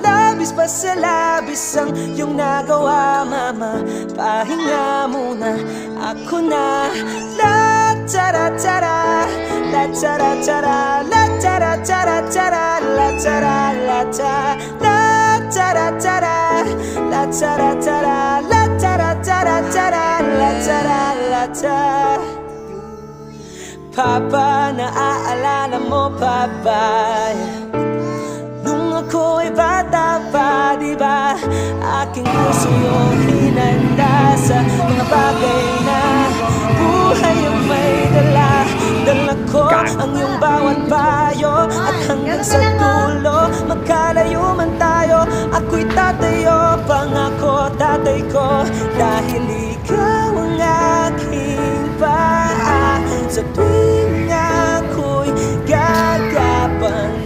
Labis pa sa labis ang iyong nagawa, mama. Pahinga muna, ako na. La tara tara, la tara tara, la tara tara tara, la tara la ta, la tara tara, la tara tara, la tara tara tara, la tara la ta. Papa, naaalala mo pa ba? Nung ako'y bata pa, diba? Aking puso yung hinanda sa mga bagay na buhay ang may dala. Dala ko ang iyong bawat payo, at hanggang sa dulo, magkalayo man tayo, ako'y tatayo, pangako tatay ko, dahil ikaw ang aking paa sa tuwing ako'y gagapang.